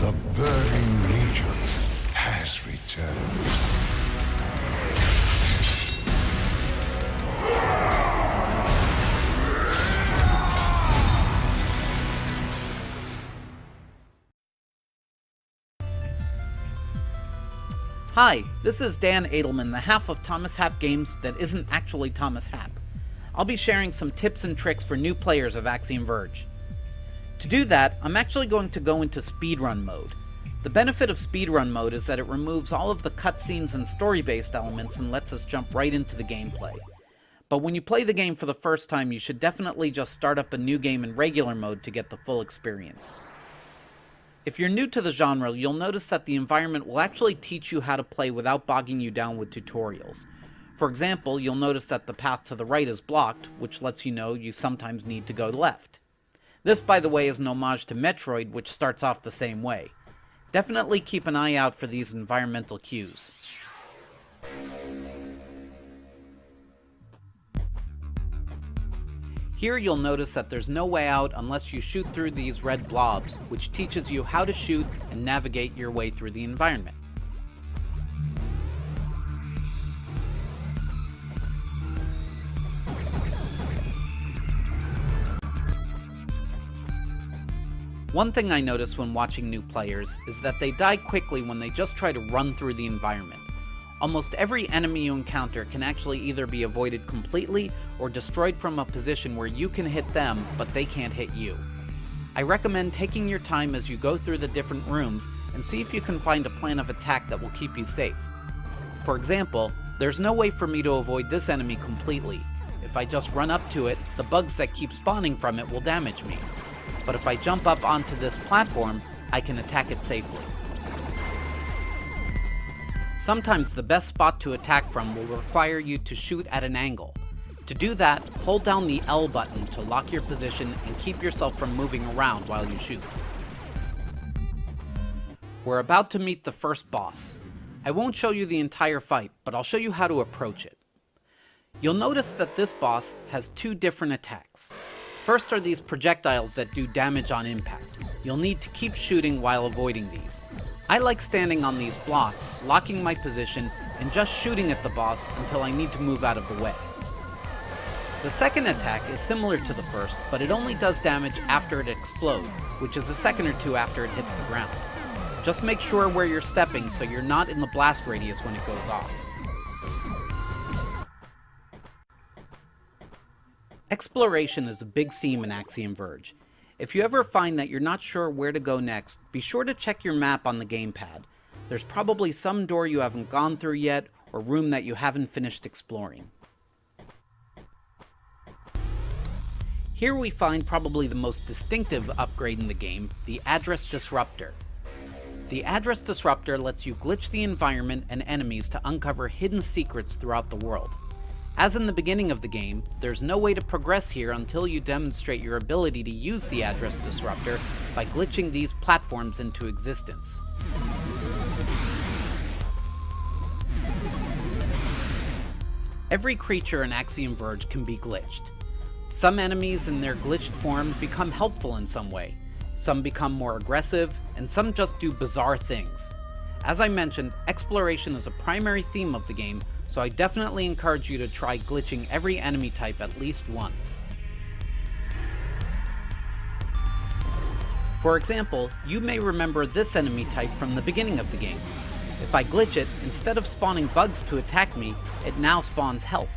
The Burning Legion has returned. Hi, this is Dan Adelman, the half of Thomas Happ Games that isn't actually Thomas Happ. I'll be sharing some tips and tricks for new players of Axiom Verge. To do that, I'm actually going to go into speedrun mode. The benefit of speedrun mode is that it removes all of the cutscenes and story-based elements and lets us jump right into the gameplay. But when you play the game for the first time, you should definitely just start up a new game in regular mode to get the full experience. If you're new to the genre, you'll notice that the environment will actually teach you how to play without bogging you down with tutorials. For example, you'll notice that the path to the right is blocked, which lets you know you sometimes need to go left. This, by the way, is an homage to Metroid, which starts off the same way. Definitely keep an eye out for these environmental cues. Here you'll notice that there's no way out unless you shoot through these red blobs, which teaches you how to shoot and navigate your way through the environment. One thing I notice when watching new players is that they die quickly when they just try to run through the environment. Almost every enemy you encounter can actually either be avoided completely or destroyed from a position where you can hit them, but they can't hit you. I recommend taking your time as you go through the different rooms and see if you can find a plan of attack that will keep you safe. For example, there's no way for me to avoid this enemy completely. If I just run up to it, the bugs that keep spawning from it will damage me. But if I jump up onto this platform, I can attack it safely. Sometimes the best spot to attack from will require you to shoot at an angle. To do that, hold down the L button to lock your position and keep yourself from moving around while you shoot. We're about to meet the first boss. I won't show you the entire fight, but I'll show you how to approach it. You'll notice that this boss has two different attacks. First are these projectiles that do damage on impact. You'll need to keep shooting while avoiding these. I like standing on these blocks, locking my position, and just shooting at the boss until I need to move out of the way. The second attack is similar to the first, but it only does damage after it explodes, which is a second or two after it hits the ground. Just make sure where you're stepping so you're not in the blast radius when it goes off. Exploration is a big theme in Axiom Verge. If you ever find that you're not sure where to go next, be sure to check your map on the gamepad. There's probably some door you haven't gone through yet, or room that you haven't finished exploring. Here we find probably the most distinctive upgrade in the game, the Address Disruptor. The Address Disruptor lets you glitch the environment and enemies to uncover hidden secrets throughout the world. As in the beginning of the game, there's no way to progress here until you demonstrate your ability to use the Address Disruptor by glitching these platforms into existence. Every creature in Axiom Verge can be glitched. Some enemies in their glitched form become helpful in some way, some become more aggressive, and some just do bizarre things. As I mentioned, exploration is a primary theme of the game, so I definitely encourage you to try glitching every enemy type at least once. For example, you may remember this enemy type from the beginning of the game. If I glitch it, instead of spawning bugs to attack me, it now spawns health.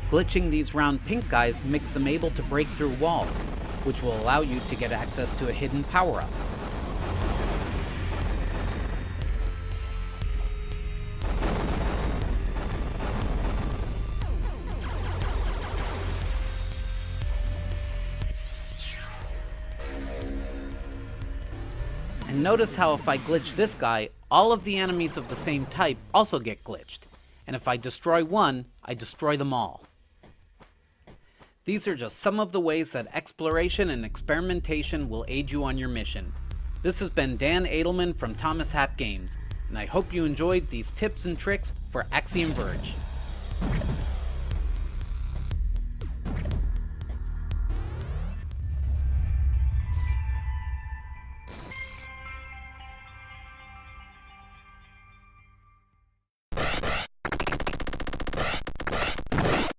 Glitching these round pink guys makes them able to break through walls, which will allow you to get access to a hidden power-up. And notice how if I glitch this guy, all of the enemies of the same type also get glitched. And if I destroy one, I destroy them all. These are just some of the ways that exploration and experimentation will aid you on your mission. This has been Dan Adelman from Thomas Happ Games, and I hope you enjoyed these tips and tricks for Axiom Verge.